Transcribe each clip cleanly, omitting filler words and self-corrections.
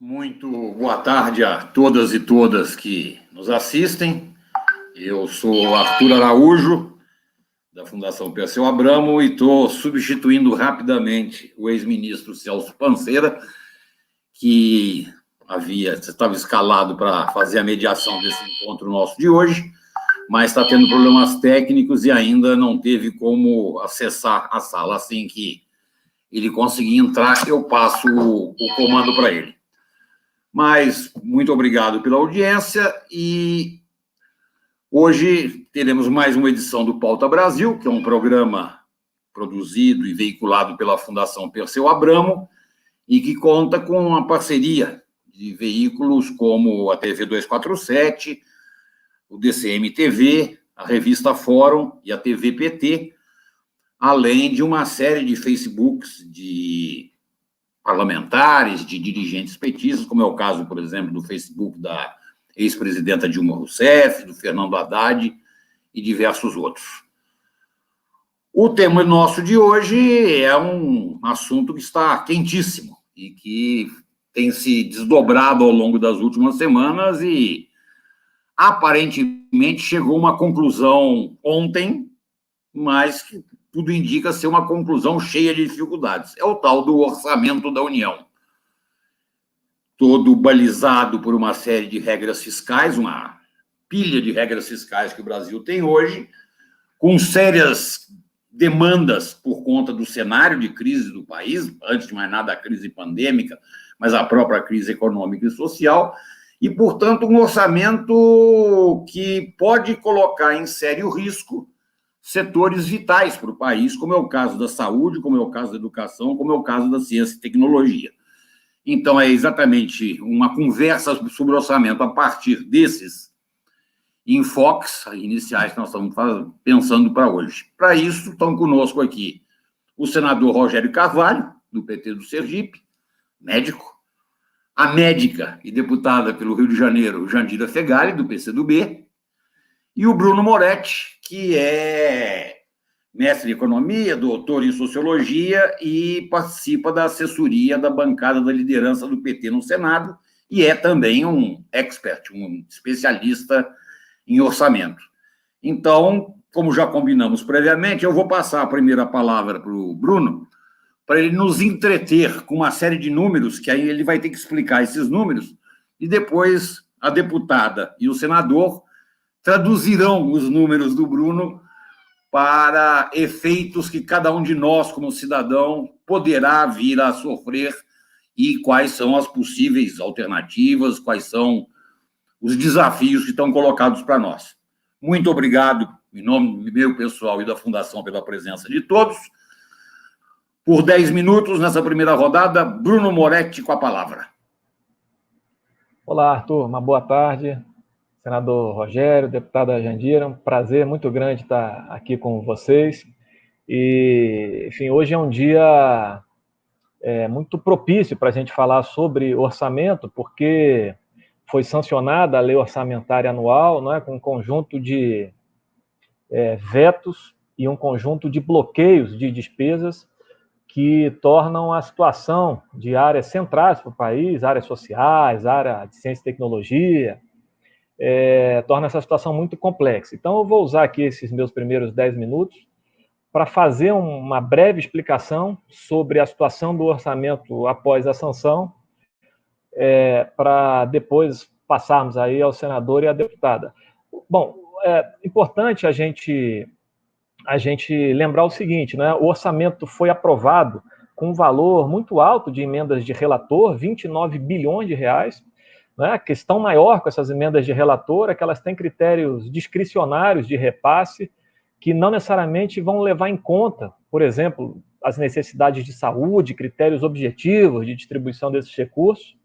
Muito boa tarde a todas e todas que nos assistem. Eu sou Arthur Araújo, da Fundação Perseu Abramo, e estou substituindo rapidamente o ex-ministro Celso Panceira, que estava escalado para fazer a mediação desse encontro nosso de hoje, mas está tendo problemas técnicos e ainda não teve como acessar a sala. Assim que ele conseguir entrar, eu passo o comando para ele. Mas muito obrigado pela audiência e hoje teremos mais uma edição do Pauta Brasil, que é um programa produzido e veiculado pela Fundação Perseu Abramo e que conta com uma parceria de veículos como a TV 247, o DCM TV, a revista Fórum e a TV PT, além de uma série de Facebooks de parlamentares, de dirigentes petistas, como é o caso, por exemplo, do Facebook da ex-presidenta Dilma Rousseff, do Fernando Haddad e diversos outros. O tema nosso de hoje é um assunto que está quentíssimo e que tem se desdobrado ao longo das últimas semanas e aparentemente chegou a uma conclusão ontem, mas que tudo indica ser uma conclusão cheia de dificuldades. É o tal do orçamento da União. Todo balizado por uma série de regras fiscais, uma pilha de regras fiscais que o Brasil tem hoje, com sérias demandas por conta do cenário de crise do país, antes de mais nada a crise pandêmica, mas a própria crise econômica e social, e, portanto, um orçamento que pode colocar em sério risco setores vitais para o país, como é o caso da saúde, como é o caso da educação, como é o caso da ciência e tecnologia. Então, é exatamente uma conversa sobre orçamento a partir desses enfoques iniciais que nós estamos pensando para hoje. Para isso, estão conosco aqui o senador Rogério Carvalho, do PT do Sergipe, médico, a médica e deputada pelo Rio de Janeiro, Jandira Fegali, do PCdoB, e o Bruno Moretti, que é mestre em economia, doutor em sociologia e participa da assessoria da bancada da liderança do PT no Senado e é também um expert, um especialista em orçamento. Então, como já combinamos previamente, eu vou passar a primeira palavra para o Bruno, para ele nos entreter com uma série de números, que aí ele vai ter que explicar esses números, e depois a deputada e o senador traduzirão os números do Bruno para efeitos que cada um de nós, como cidadão, poderá vir a sofrer e quais são as possíveis alternativas, quais são os desafios que estão colocados para nós. Muito obrigado, em nome meu pessoal e da Fundação, pela presença de todos. Por 10 minutos, nessa primeira rodada, Bruno Moretti com a palavra. Olá, Arthur, uma boa tarde. Senador Rogério, deputada Jandira, um prazer muito grande estar aqui com vocês. E, enfim, hoje é um dia muito propício para a gente falar sobre orçamento, porque foi sancionada a lei orçamentária anual, não é, com um conjunto de vetos e um conjunto de bloqueios de despesas que tornam a situação de áreas centrais para o país, áreas sociais, área de ciência e tecnologia, torna essa situação muito complexa. Então, eu vou usar aqui esses meus primeiros 10 minutos para fazer uma breve explicação sobre a situação do orçamento após a sanção, para depois passarmos aí ao senador e à deputada. Bom, é importante a gente lembrar o seguinte, né? O orçamento foi aprovado com um valor muito alto de emendas de relator, 29 bilhões de reais. Né? A questão maior com essas emendas de relator é que elas têm critérios discricionários de repasse que não necessariamente vão levar em conta, por exemplo, as necessidades de saúde, critérios objetivos de distribuição desses recursos.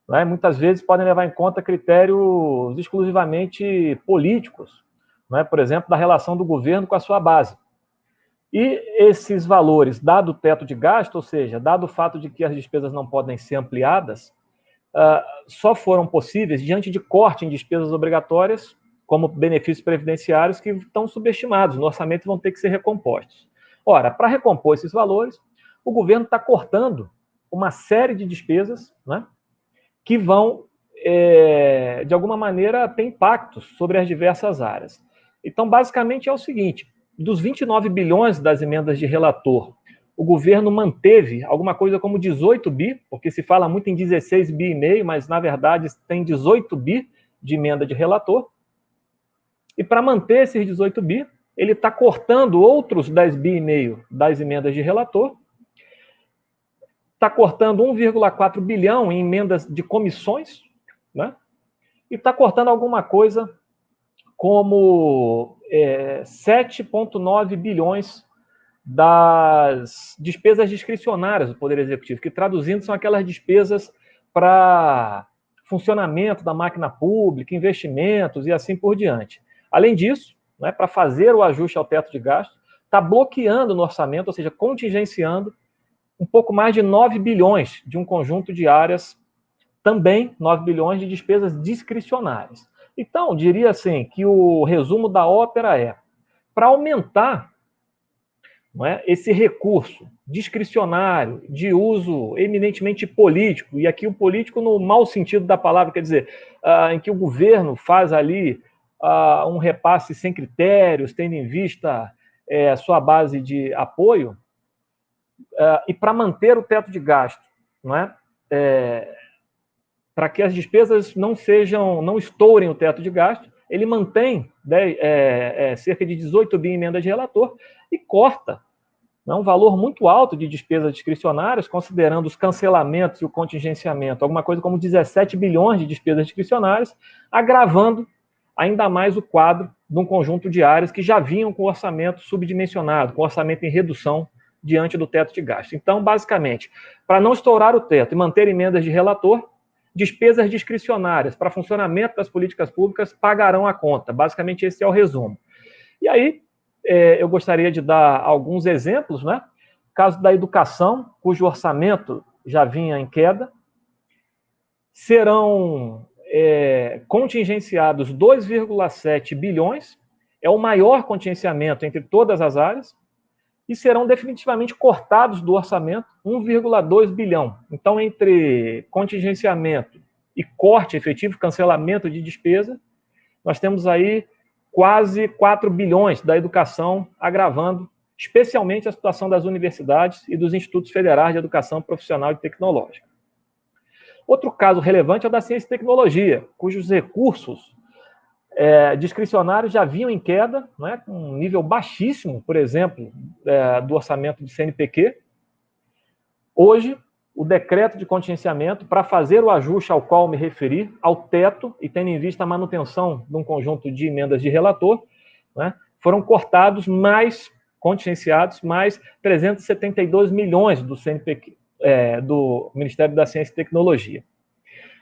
Né? Muitas vezes podem levar em conta critérios exclusivamente políticos, né? Por exemplo, da relação do governo com a sua base. E esses valores, dado o teto de gasto, ou seja, dado o fato de que as despesas não podem ser ampliadas, só foram possíveis diante de corte em despesas obrigatórias, como benefícios previdenciários, que estão subestimados no orçamento e vão ter que ser recompostos. Ora, para recompor esses valores, o governo está cortando uma série de despesas, né, que vão, de alguma maneira, ter impactos sobre as diversas áreas. Então, basicamente, é o seguinte: dos 29 bilhões das emendas de relator, o governo manteve alguma coisa como 18 bi, porque se fala muito em 16 bi e meio, mas, na verdade, tem 18 bi de emenda de relator. E para manter esses 18 bi, ele está cortando outros 10 bi e meio das emendas de relator, está cortando 1,4 bilhão em emendas de comissões, né? E está cortando alguma coisa como 7,9 bilhões das despesas discricionárias do Poder Executivo, que traduzindo são aquelas despesas para funcionamento da máquina pública, investimentos e assim por diante. Além disso, né, para fazer o ajuste ao teto de gastos, está bloqueando no orçamento, ou seja, contingenciando um pouco mais de 9 bilhões de um conjunto de áreas, também 9 bilhões de despesas discricionárias. Então, diria assim, que o resumo da ópera é, para aumentar, não é, esse recurso discricionário, de uso eminentemente político, e aqui o político no mau sentido da palavra, quer dizer, em que o governo faz ali um repasse sem critérios, tendo em vista sua base de apoio, e para manter o teto de gasto, não é? Para que as despesas não estourem o teto de gasto, ele mantém cerca de 18 bi em emenda de relator e corta um valor muito alto de despesas discricionárias, considerando os cancelamentos e o contingenciamento, alguma coisa como 17 bilhões de despesas discricionárias, agravando ainda mais o quadro de um conjunto de áreas que já vinham com orçamento subdimensionado, com orçamento em redução diante do teto de gasto. Então, basicamente, para não estourar o teto e manter emendas de relator, despesas discricionárias para funcionamento das políticas públicas pagarão a conta. Basicamente, esse é o resumo. E aí, eu gostaria de dar alguns exemplos, né? Caso da educação, cujo orçamento já vinha em queda, serão contingenciados 2,7 bilhões, é o maior contingenciamento entre todas as áreas, e serão definitivamente cortados do orçamento 1,2 bilhão. Então, entre contingenciamento e corte efetivo, cancelamento de despesa, nós temos aí quase 4 bilhões da educação, agravando especialmente a situação das universidades e dos institutos federais de educação profissional e tecnológica. Outro caso relevante é o da ciência e tecnologia, cujos recursos discricionários já vinham em queda, né, com um nível baixíssimo, por exemplo, do orçamento do CNPq. Hoje, o decreto de contingenciamento, para fazer o ajuste ao qual me referi, ao teto, e tendo em vista a manutenção de um conjunto de emendas de relator, né, foram cortados contingenciados mais 372 milhões do CNPq, do Ministério da Ciência e Tecnologia.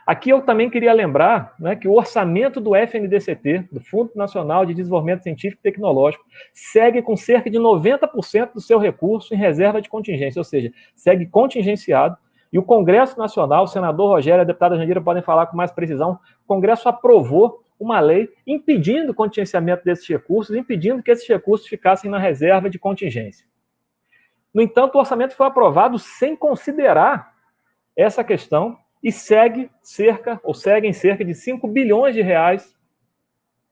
Aqui eu também queria lembrar, né, que o orçamento do FNDCT, do Fundo Nacional de Desenvolvimento Científico e Tecnológico, segue com cerca de 90% do seu recurso em reserva de contingência, ou seja, segue contingenciado, e o Congresso Nacional, o senador Rogério e a deputada Jandira podem falar com mais precisão, o Congresso aprovou uma lei impedindo o contingenciamento desses recursos, impedindo que esses recursos ficassem na reserva de contingência. No entanto, o orçamento foi aprovado sem considerar essa questão, e seguem cerca de 5 bilhões de reais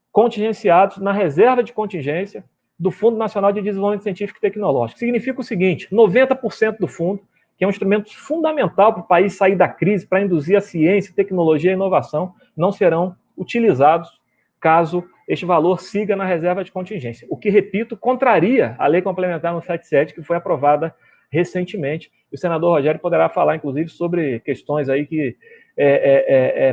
contingenciados na reserva de contingência do Fundo Nacional de Desenvolvimento Científico e Tecnológico. Significa o seguinte: 90% do fundo, que é um instrumento fundamental para o país sair da crise, para induzir a ciência, tecnologia e inovação, não serão utilizados caso este valor siga na reserva de contingência. O que, repito, contraria a Lei Complementar 177, que foi aprovada recentemente. O senador Rogério poderá falar, inclusive, sobre questões aí que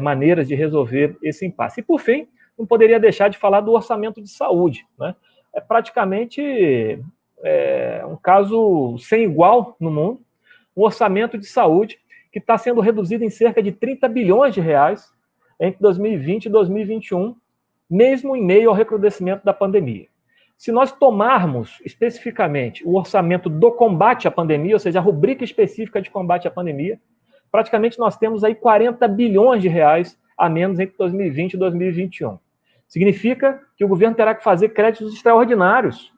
maneiras de resolver esse impasse. E, por fim, não poderia deixar de falar do orçamento de saúde, né? É praticamente um caso sem igual no mundo, um orçamento de saúde que está sendo reduzido em cerca de 30 bilhões de reais entre 2020 e 2021, mesmo em meio ao recrudescimento da pandemia. Se nós tomarmos especificamente o orçamento do combate à pandemia, ou seja, a rubrica específica de combate à pandemia, praticamente nós temos aí 40 bilhões de reais a menos entre 2020 e 2021. Significa que o governo terá que fazer créditos extraordinários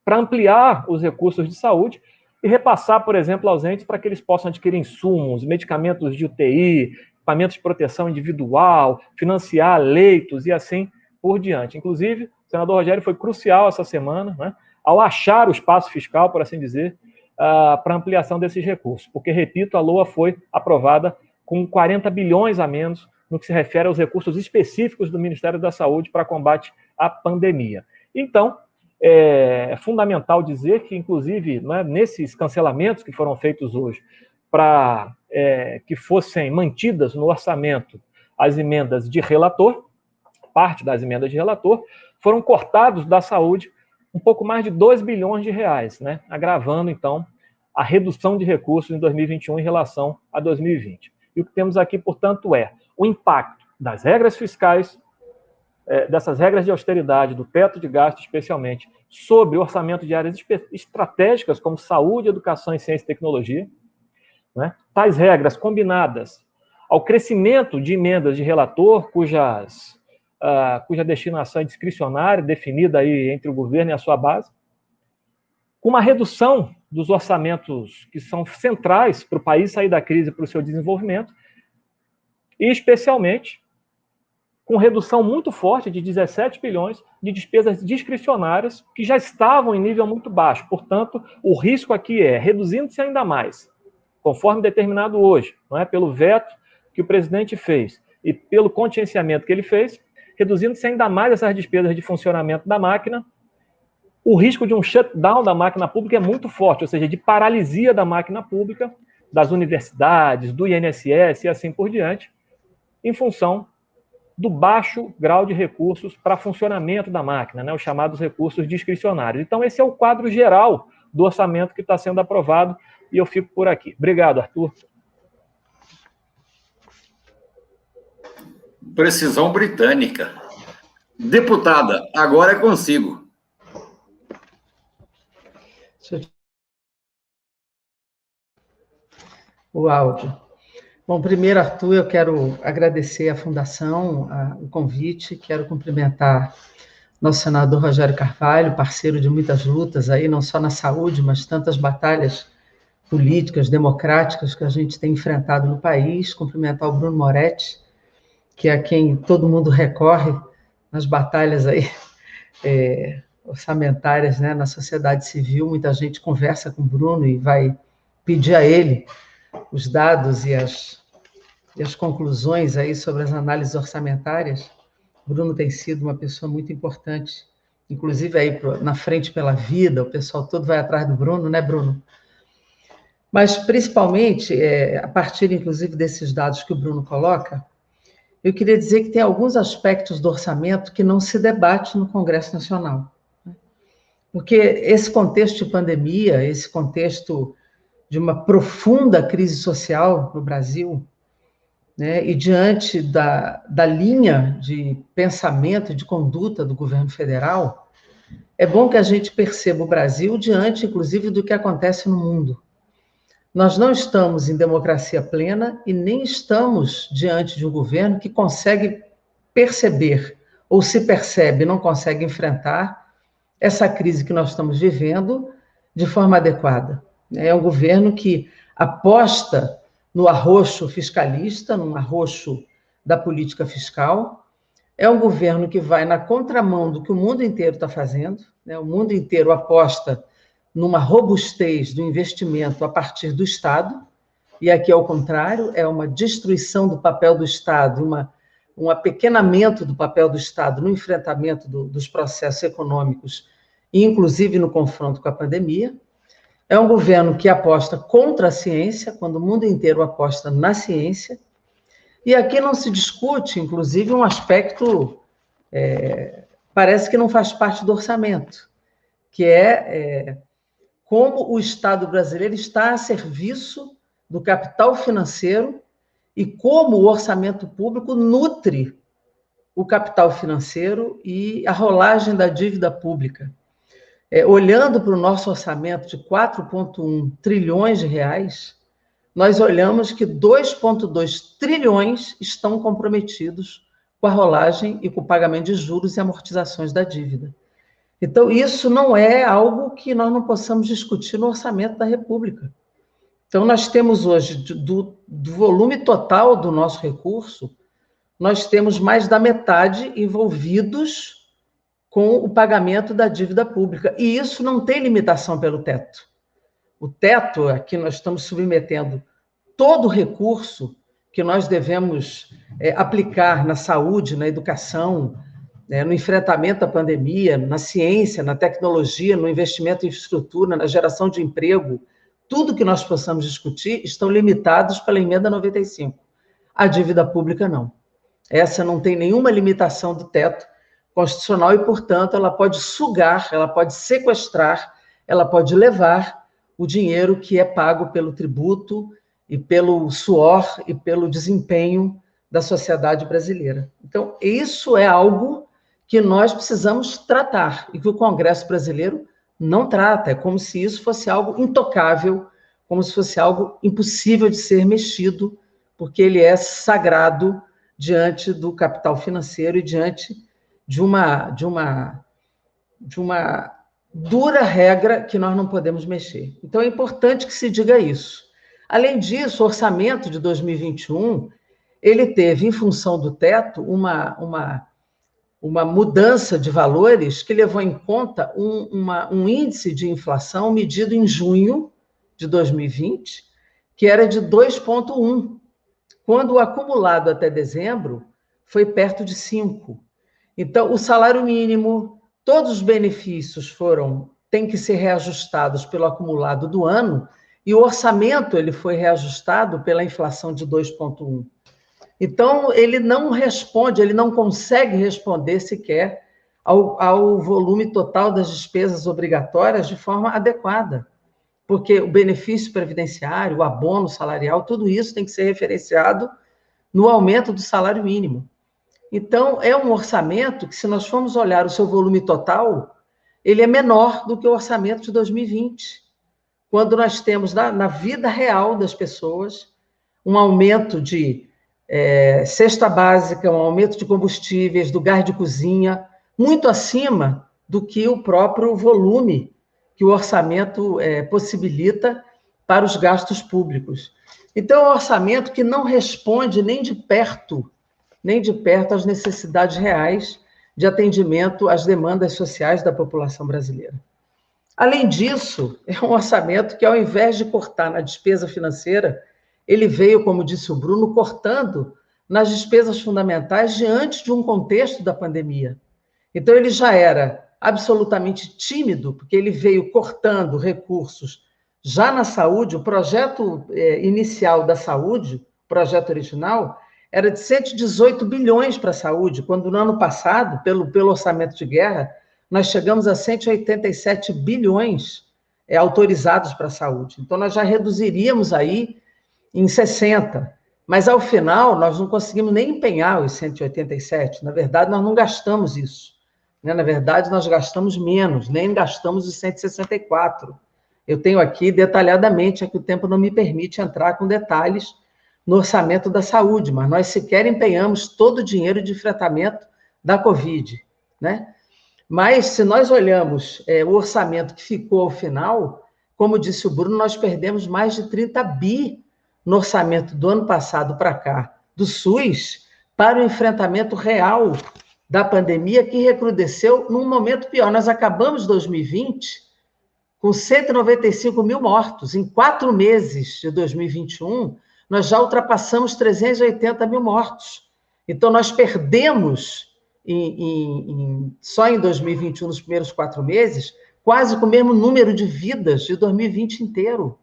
para ampliar os recursos de saúde e repassar, por exemplo, aos entes para que eles possam adquirir insumos, medicamentos de UTI, equipamentos de proteção individual, financiar leitos e assim por diante. Inclusive, o senador Rogério foi crucial essa semana, né, ao achar o espaço fiscal, por assim dizer, para ampliação desses recursos. Porque, repito, a LOA foi aprovada com 40 bilhões a menos no que se refere aos recursos específicos do Ministério da Saúde para combate à pandemia. Então, é fundamental dizer que, inclusive, né, nesses cancelamentos que foram feitos hoje, para que fossem mantidas no orçamento as emendas de relator, parte das emendas de relator, foram cortados da saúde um pouco mais de 2 bilhões de reais, né, agravando, então, a redução de recursos em 2021 em relação a 2020. E o que temos aqui, portanto, é o impacto das regras fiscais, dessas regras de austeridade, do teto de gasto especialmente, sobre o orçamento de áreas estratégicas como saúde, educação e ciência e tecnologia, né? Tais regras combinadas ao crescimento de emendas de relator, cuja destinação é discricionária, definida aí entre o governo e a sua base, com uma redução dos orçamentos que são centrais para o país sair da crise para o seu desenvolvimento, e especialmente com redução muito forte de 17 bilhões de despesas discricionárias que já estavam em nível muito baixo. Portanto, o risco aqui é reduzindo-se ainda mais, conforme determinado hoje, não é, pelo veto que o presidente fez e pelo contingenciamento que ele fez, reduzindo-se ainda mais essas despesas de funcionamento da máquina. O risco de um shutdown da máquina pública é muito forte, ou seja, de paralisia da máquina pública, das universidades, do INSS e assim por diante, em função do baixo grau de recursos para funcionamento da máquina, né, os chamados recursos discricionários. Então, esse é o quadro geral do orçamento que está sendo aprovado, e eu fico por aqui. Obrigado, Arthur. Precisão britânica. Deputada, agora é consigo. O áudio. Bom, primeiro, Arthur, eu quero agradecer à Fundação, o convite, quero cumprimentar nosso senador Rogério Carvalho, parceiro de muitas lutas aí, não só na saúde, mas tantas batalhas políticas, democráticas que a gente tem enfrentado no país, cumprimentar o Bruno Moretti, que é a quem todo mundo recorre nas batalhas aí, orçamentárias, né, na sociedade civil. Muita gente conversa com o Bruno e vai pedir a ele os dados e as conclusões aí sobre as análises orçamentárias. O Bruno tem sido uma pessoa muito importante, inclusive aí na Frente pela Vida, o pessoal todo vai atrás do Bruno, né, Bruno? Mas, principalmente, a partir, inclusive, desses dados que o Bruno coloca, eu queria dizer que tem alguns aspectos do orçamento que não se debate no Congresso Nacional. Porque esse contexto de pandemia, esse contexto de uma profunda crise social no Brasil, né, e diante da linha de pensamento e de conduta do governo federal, é bom que a gente perceba o Brasil diante, inclusive, do que acontece no mundo. Nós não estamos em democracia plena e nem estamos diante de um governo que consegue perceber, ou se percebe, não consegue enfrentar essa crise que nós estamos vivendo de forma adequada. É um governo que aposta no arroxo fiscalista, no arroxo da política fiscal. É um governo que vai na contramão do que o mundo inteiro está fazendo, né? O mundo inteiro aposta numa robustez do investimento a partir do Estado, e aqui é o contrário, é uma destruição do papel do Estado, um apequenamento do papel do Estado no enfrentamento dos processos econômicos, inclusive no confronto com a pandemia. É um governo que aposta contra a ciência, quando o mundo inteiro aposta na ciência, e aqui não se discute, inclusive, um aspecto, parece que não faz parte do orçamento, que é como o Estado brasileiro está a serviço do capital financeiro e como o orçamento público nutre o capital financeiro e a rolagem da dívida pública. Olhando para o nosso orçamento de 4,1 trilhões de reais, nós olhamos que 2,2 trilhões estão comprometidos com a rolagem e com o pagamento de juros e amortizações da dívida. Então, isso não é algo que nós não possamos discutir no orçamento da República. Então, nós temos hoje, do volume total do nosso recurso, nós temos mais da metade envolvidos com o pagamento da dívida pública. E isso não tem limitação pelo teto. O teto, aqui nós estamos submetendo todo o recurso que nós devemos aplicar na saúde, na educação, no enfrentamento à pandemia, na ciência, na tecnologia, no investimento em infraestrutura, na geração de emprego. Tudo que nós possamos discutir estão limitados pela emenda 95. A dívida pública, não. Essa não tem nenhuma limitação do teto constitucional e, portanto, ela pode sugar, ela pode sequestrar, ela pode levar o dinheiro que é pago pelo tributo e pelo suor e pelo desempenho da sociedade brasileira. Então, isso é algo que nós precisamos tratar e que o Congresso brasileiro não trata. É como se isso fosse algo intocável, como se fosse algo impossível de ser mexido, porque ele é sagrado diante do capital financeiro e diante de uma dura regra que nós não podemos mexer. Então, é importante que se diga isso. Além disso, o orçamento de 2021, ele teve, em função do teto, uma mudança de valores que levou em conta um índice de inflação medido em junho de 2020, que era de 2,1, quando o acumulado até dezembro foi perto de 5. Então, o salário mínimo, todos os benefícios têm que ser reajustados pelo acumulado do ano, e o orçamento ele foi reajustado pela inflação de 2,1. Então, ele não responde, ele não consegue responder sequer ao volume total das despesas obrigatórias de forma adequada, porque o benefício previdenciário, o abono salarial, tudo isso tem que ser referenciado no aumento do salário mínimo. Então, é um orçamento que, se nós formos olhar o seu volume total, ele é menor do que o orçamento de 2020, quando nós temos, na vida real das pessoas, um aumento de cesta básica, um aumento de combustíveis, do gás de cozinha, muito acima do que o próprio volume que o orçamento possibilita para os gastos públicos. Então, é um orçamento que não responde nem de perto às necessidades reais de atendimento às demandas sociais da população brasileira. Além disso, é um orçamento que, ao invés de cortar na despesa financeira, ele veio, como disse o Bruno, cortando nas despesas fundamentais diante de um contexto da pandemia. Então, ele já era absolutamente tímido, porque ele veio cortando recursos já na saúde. O projeto inicial da saúde, o projeto original, era de 118 bilhões para a saúde, quando no ano passado, pelo orçamento de guerra, nós chegamos a 187 bilhões autorizados para a saúde. Então, nós já reduziríamos aí em 60, mas ao final nós não conseguimos nem empenhar os 187, na verdade nós não gastamos isso, né? Na verdade nós gastamos menos, nem gastamos os 164. Eu tenho aqui detalhadamente, é que o tempo não me permite entrar com detalhes no orçamento da saúde, mas nós sequer empenhamos todo o dinheiro de enfrentamento da Covid, né? Mas se nós olhamos o orçamento que ficou ao final, como disse o Bruno, nós perdemos mais de 30 bi no orçamento do ano passado para cá, do SUS, para o enfrentamento real da pandemia, que recrudesceu num momento pior. Nós acabamos 2020 com 195 mil mortos. Em 4 meses de 2021, nós já ultrapassamos 380 mil mortos. Então, nós perdemos, só em 2021, nos primeiros 4 meses, quase com o mesmo número de vidas de 2020 inteiro.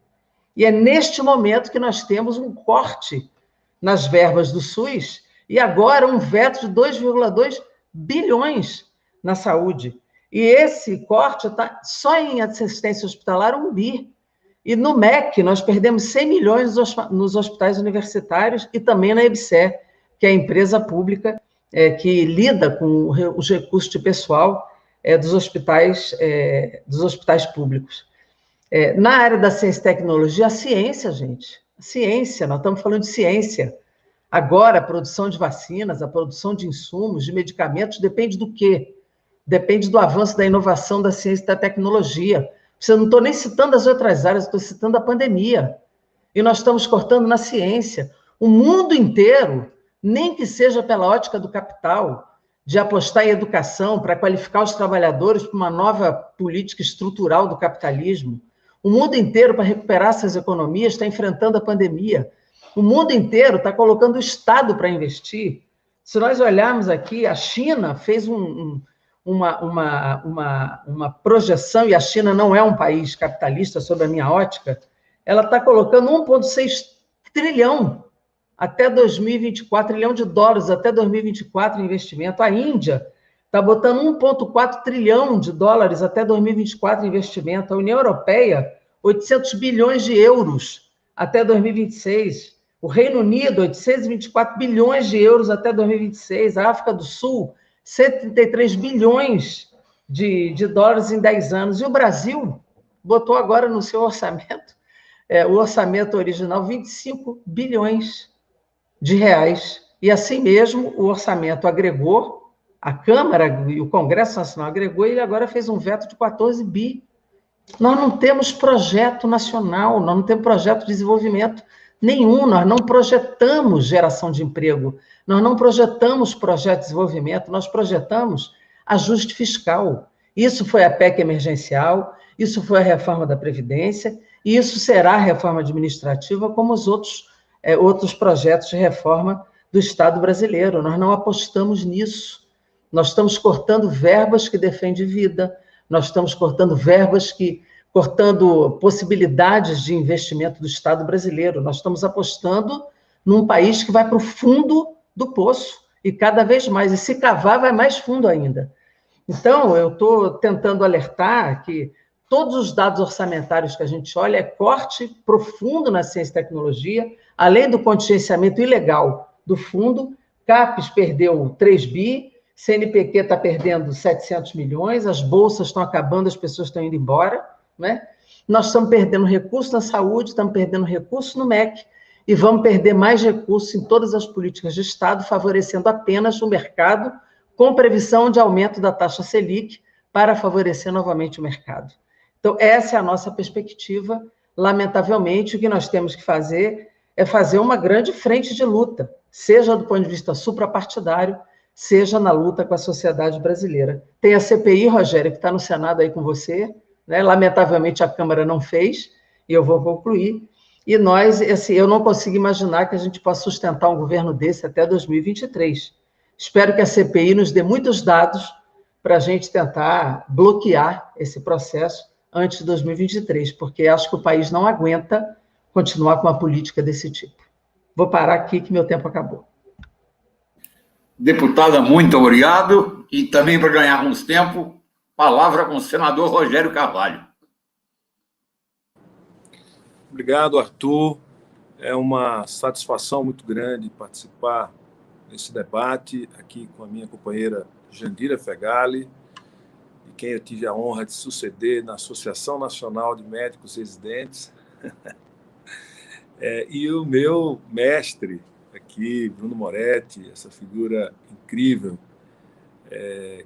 E é neste momento que nós temos um corte nas verbas do SUS e agora um veto de 2,2 bilhões na saúde. E esse corte está só em assistência hospitalar 1 bi. E no MEC nós perdemos 100 milhões nos hospitais universitários e também na EBSER, que é a empresa pública que lida com os recursos de pessoal dos hospitais públicos. Na área da ciência e tecnologia, a ciência, gente, a ciência, nós estamos falando de ciência. Agora, a produção de vacinas, a produção de insumos, de medicamentos, depende do quê? Depende do avanço da inovação da ciência e da tecnologia. Eu não estou nem citando as outras áreas, estou citando a pandemia. E nós estamos cortando na ciência. O mundo inteiro, nem que seja pela ótica do capital, de apostar em educação para qualificar os trabalhadores para uma nova política estrutural do capitalismo. O mundo inteiro, para recuperar essas economias, está enfrentando a pandemia. O mundo inteiro está colocando o Estado para investir. Se nós olharmos aqui, a China fez uma projeção, e a China não é um país capitalista, sob a minha ótica, ela está colocando 1,6 trilhão até 2024, trilhão de dólares até 2024 em investimento. A Índia está botando 1,4 trilhão de dólares até 2024 em investimento. A União Europeia, 800 bilhões de euros até 2026. O Reino Unido, 824 bilhões de euros até 2026. A África do Sul, 133 bilhões de dólares em 10 anos. E o Brasil botou agora no seu orçamento, o orçamento original, 25 bilhões de reais. E assim mesmo o orçamento agregou, a Câmara e o Congresso Nacional agregou, e ele agora fez um veto de 14 bi. Nós não temos projeto nacional, nós não temos projeto de desenvolvimento nenhum, nós não projetamos geração de emprego, nós não projetamos projeto de desenvolvimento, nós projetamos ajuste fiscal. Isso foi a PEC emergencial, isso foi a reforma da Previdência, e isso será a reforma administrativa, como os outros projetos de reforma do Estado brasileiro. Nós não apostamos nisso. Nós estamos cortando verbas que defendem vida, nós estamos cortando cortando possibilidades de investimento do Estado brasileiro. Nós estamos apostando num país que vai para o fundo do poço, e cada vez mais, e se cavar, vai mais fundo ainda. Então, eu estou tentando alertar que todos os dados orçamentários que a gente olha é corte profundo na ciência e tecnologia, além do contingenciamento ilegal do fundo. CAPES perdeu 3 bi, CNPq está perdendo 700 milhões, as bolsas estão acabando, as pessoas estão indo embora, né? Nós estamos perdendo recursos na saúde, estamos perdendo recursos no MEC, e vamos perder mais recursos em todas as políticas de Estado, favorecendo apenas o mercado, com previsão de aumento da taxa Selic, para favorecer novamente o mercado. Então, essa é a nossa perspectiva. Lamentavelmente, o que nós temos que fazer é fazer uma grande frente de luta, seja do ponto de vista suprapartidário, seja na luta com a sociedade brasileira. Tem a CPI, Rogério, que está no Senado aí com você, né? Lamentavelmente a Câmara não fez, e eu vou concluir. E nós, assim, eu não consigo imaginar que a gente possa sustentar um governo desse até 2023. Espero que a CPI nos dê muitos dados para a gente tentar bloquear esse processo antes de 2023, porque acho que o país não aguenta continuar com uma política desse tipo. Vou parar aqui, que meu tempo acabou. Deputada, muito obrigado. E também, para ganharmos tempo, palavra com o senador Rogério Carvalho. Obrigado, Arthur. É uma satisfação muito grande participar desse debate aqui com a minha companheira Jandira Fegali, de quem eu tive a honra de suceder na Associação Nacional de Médicos Residentes, e o meu mestre aqui, Bruno Moretti, essa figura incrível,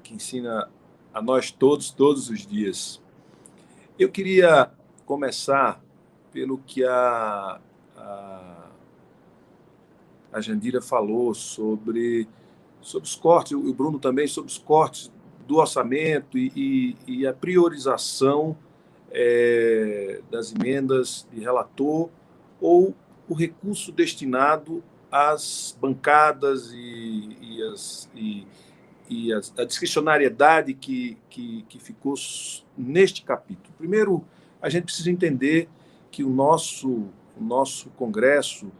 que ensina a nós todos os dias. Eu queria começar pelo que a Jandira falou sobre os cortes, o Bruno também, sobre os cortes do orçamento e a priorização das emendas de relator ou o recurso destinado às bancadas e a discricionariedade que ficou neste capítulo. Primeiro, a gente precisa entender que o nosso Congresso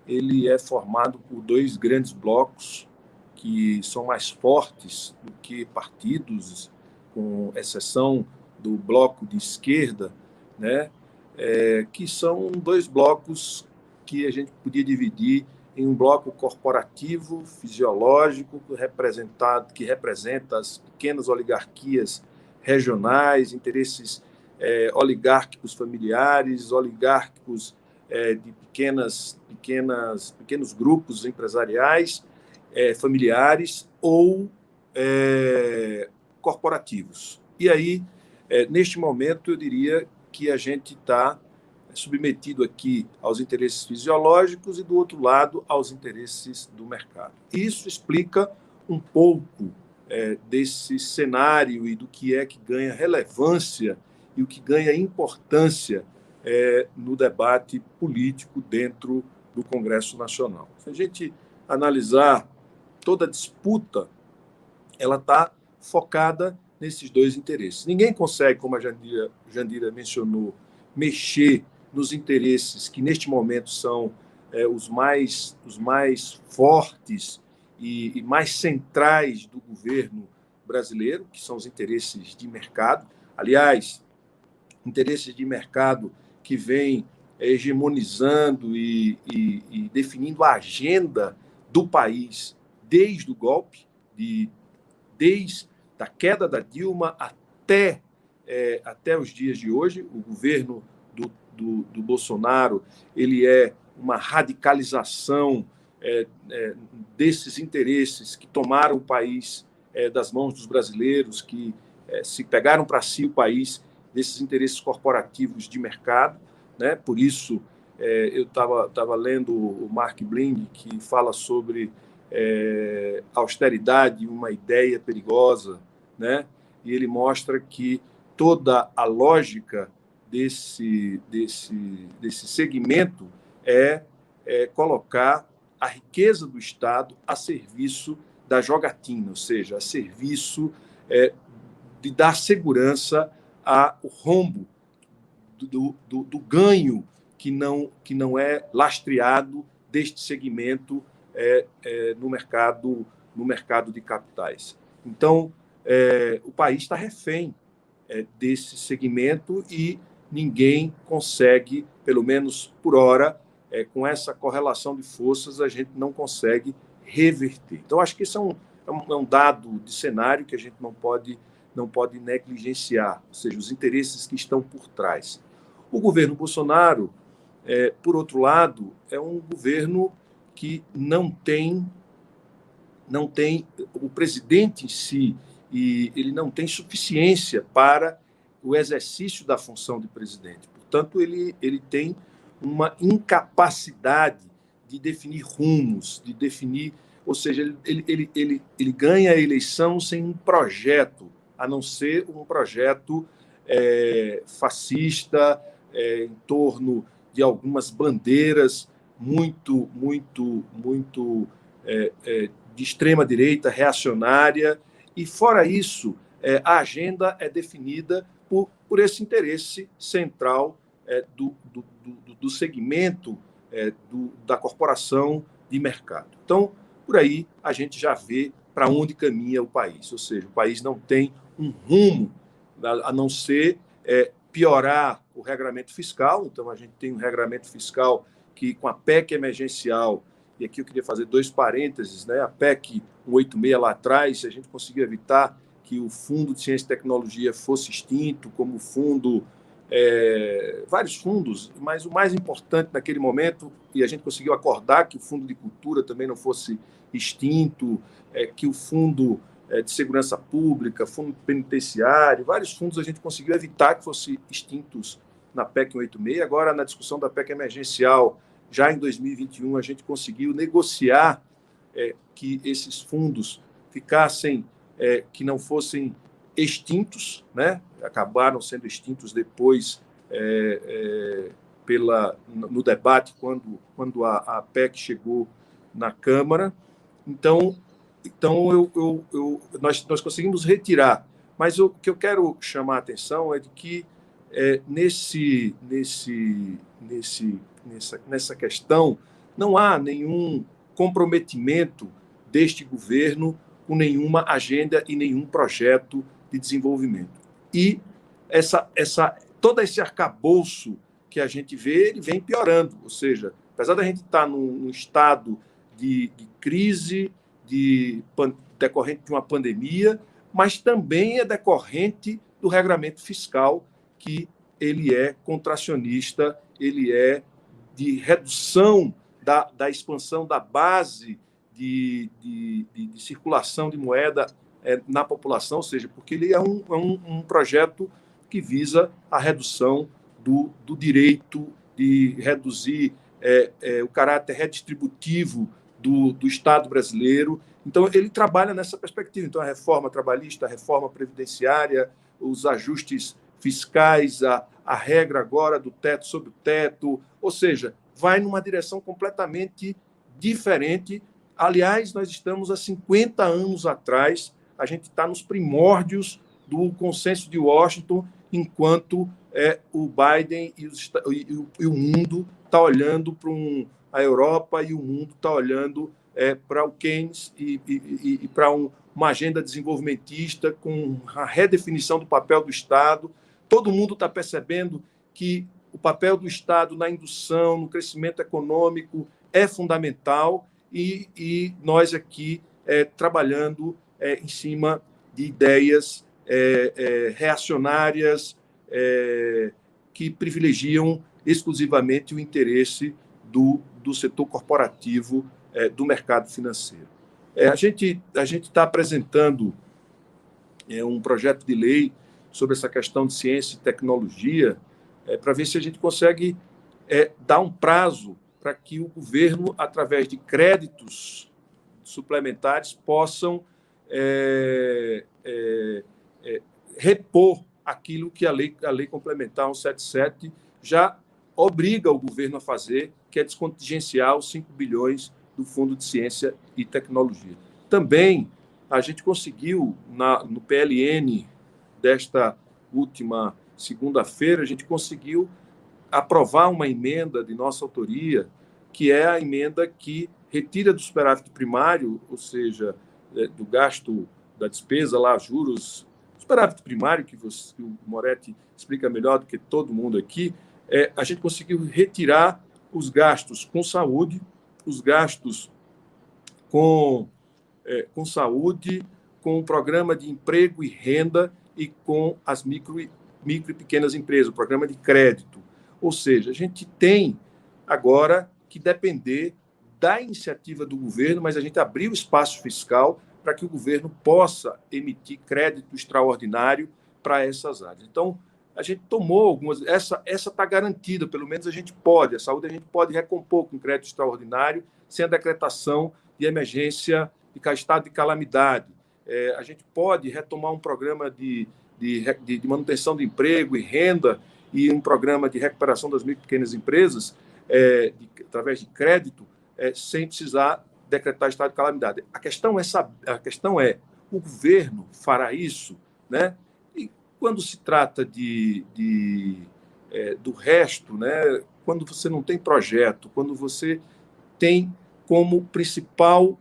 ele é formado por 2 grandes blocos que são mais fortes do que partidos, com exceção do bloco de esquerda, né? Que são 2 blocos que a gente podia dividir em um bloco corporativo, fisiológico, que representa as pequenas oligarquias regionais, interesses oligárquicos familiares, oligárquicos de pequenos grupos empresariais, familiares ou corporativos. E aí, neste momento, eu diria que a gente está submetido aqui aos interesses fisiológicos e, do outro lado, aos interesses do mercado. Isso explica um pouco desse cenário e do que é que ganha relevância e o que ganha importância no debate político dentro do Congresso Nacional. Se a gente analisar toda a disputa, ela está focada nesses dois interesses. Ninguém consegue, como a Jandira mencionou, mexer nos interesses que, neste momento, são os mais fortes e mais centrais do governo brasileiro, que são os interesses de mercado. Aliás, interesses de mercado que vêm hegemonizando e definindo a agenda do país desde o golpe, desde a queda da Dilma até os dias de hoje. O governo do Bolsonaro ele é uma radicalização desses interesses que tomaram o país das mãos dos brasileiros, que se pegaram para si o país desses interesses corporativos de mercado, né? Por isso, eu estava lendo o Mark Bling, que fala sobre austeridade, uma ideia perigosa, né? E ele mostra que toda a lógica desse segmento é colocar a riqueza do Estado a serviço da jogatina, ou seja, a serviço de dar segurança ao rombo do ganho que não é lastreado deste segmento no mercado de capitais. Então, o país está refém desse segmento e ninguém consegue, pelo menos por hora, com essa correlação de forças, a gente não consegue reverter. Então, acho que isso é um dado de cenário que a gente não pode negligenciar, ou seja, os interesses que estão por trás. O governo Bolsonaro, por outro lado, é um governo que não tem o presidente em si, e ele não tem suficiência para o exercício da função de presidente. Portanto, ele tem uma incapacidade de definir rumos, de definir, ou seja, ele ganha a eleição sem um projeto, a não ser um projeto fascista, em torno de algumas bandeiras muito de extrema-direita, reacionária, e, fora isso, a agenda é definida por esse interesse central do segmento da corporação de mercado. Então, por aí, a gente já vê para onde caminha o país, ou seja, o país não tem um rumo, a não ser piorar o regramento fiscal. Então, a gente tem um regramento fiscal que, com a PEC emergencial, e aqui eu queria fazer 2 parênteses, né? A PEC 186 lá atrás, a gente conseguiu evitar que o Fundo de Ciência e Tecnologia fosse extinto, como o fundo, vários fundos, mas o mais importante naquele momento, e a gente conseguiu acordar que o Fundo de Cultura também não fosse extinto, que o Fundo de Segurança Pública, Fundo Penitenciário, vários fundos a gente conseguiu evitar que fossem extintos na PEC 186. Agora, na discussão da PEC emergencial, já em 2021, a gente conseguiu negociar que esses fundos ficassem, que não fossem extintos, né? Acabaram sendo extintos depois no debate, quando a PEC chegou na Câmara. Então nós conseguimos retirar. Mas o que eu quero chamar a atenção é de que nessa questão não há nenhum comprometimento deste governo com nenhuma agenda e nenhum projeto de desenvolvimento. E todo esse arcabouço que a gente vê, ele vem piorando. Ou seja, apesar da gente estar num estado de crise, decorrente de uma pandemia, mas também é decorrente do regramento fiscal, que ele é contracionista, ele é de redução da expansão da base de circulação de moeda na população, ou seja, porque ele é um projeto que visa a redução do direito de reduzir o caráter redistributivo do Estado brasileiro. Então, ele trabalha nessa perspectiva. Então, a reforma trabalhista, a reforma previdenciária, os ajustes fiscais, a regra agora do teto sobre o teto, ou seja, vai numa direção completamente diferente. Aliás, nós estamos há 50 anos atrás, a gente está nos primórdios do consenso de Washington, enquanto o Biden e o mundo está olhando para a Europa e o mundo está olhando para o Keynes e para uma agenda desenvolvimentista com a redefinição do papel do Estado. Todo mundo está percebendo que o papel do Estado na indução, no crescimento econômico é fundamental e nós aqui trabalhando em cima de ideias reacionárias que privilegiam exclusivamente o interesse do setor corporativo do mercado financeiro. A gente está apresentando um projeto de lei sobre essa questão de ciência e tecnologia para ver se a gente consegue dar um prazo para que o governo, através de créditos suplementares, possam repor aquilo que a lei complementar 177 já obriga o governo a fazer, que é descontingenciar os 5 bilhões do Fundo de Ciência e Tecnologia. Também a gente conseguiu, no PLN desta última segunda-feira, a gente conseguiu aprovar uma emenda de nossa autoria, que é a emenda que retira do superávit primário, ou seja, do gasto da despesa, lá, juros, superávit primário, que o Moretti explica melhor do que todo mundo aqui, a gente conseguiu retirar os gastos com saúde, os gastos com saúde, com o programa de emprego e renda e com as micro e pequenas empresas, o programa de crédito. Ou seja, a gente tem agora que depender da iniciativa do governo, mas a gente abriu espaço fiscal para que o governo possa emitir crédito extraordinário para essas áreas. Então, a gente tomou algumas... Essa está garantida, pelo menos a gente pode. A saúde a gente pode recompor com crédito extraordinário sem a decretação de emergência de estado de calamidade. A gente pode retomar um programa de manutenção de emprego e renda e um programa de recuperação das micro e pequenas empresas através de crédito sem precisar decretar estado de calamidade. A questão é o governo fará isso, né? E quando se trata do resto, né? Quando você não tem projeto, quando você tem como principal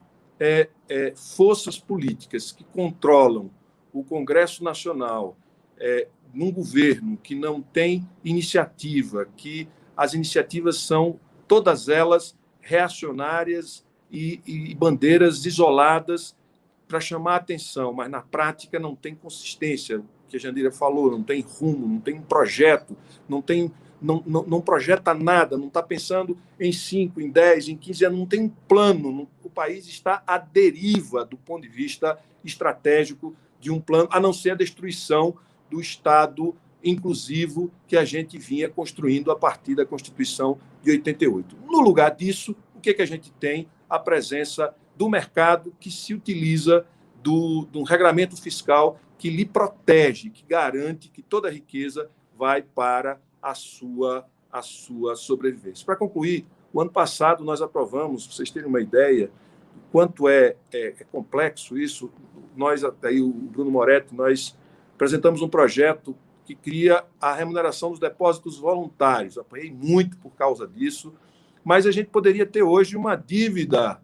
forças políticas que controlam o Congresso Nacional num governo que não tem iniciativa, que as iniciativas são todas elas reacionárias e bandeiras isoladas para chamar a atenção, mas na prática não tem consistência, o que a Jandira falou, não tem rumo, não tem um projeto, não projeta nada, não está pensando em 5, em 10, em 15 anos, não tem um plano. O país está à deriva do ponto de vista estratégico de um plano, a não ser a destruição do Estado inclusivo que a gente vinha construindo a partir da Constituição de 88. No lugar disso, o que a gente tem? A presença do mercado que se utiliza de um regramento fiscal que lhe protege, que garante que toda a riqueza vai para a sua sobrevivência. Para concluir, o ano passado nós aprovamos, para vocês terem uma ideia, do quanto é complexo isso, nós, até o Bruno Moretti, nós apresentamos um projeto que cria a remuneração dos depósitos voluntários. Apanhei muito por causa disso, mas a gente poderia ter hoje uma dívida,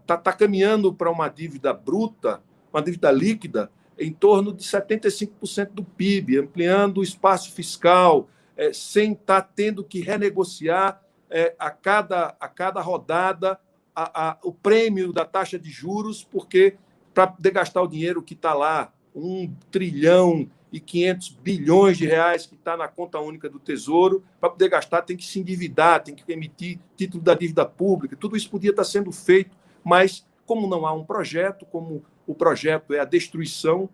está caminhando para uma dívida bruta, uma dívida líquida, em torno de 75% do PIB, ampliando o espaço fiscal, sem estar tendo que renegociar a cada rodada o prêmio da taxa de juros, porque para poder gastar o dinheiro que está lá, 1 trilhão e 500 bilhões de reais que está na conta única do Tesouro, para poder gastar tem que se endividar, tem que emitir título da dívida pública, tudo isso podia estar sendo feito, mas como não há um projeto, como o projeto é a destruição,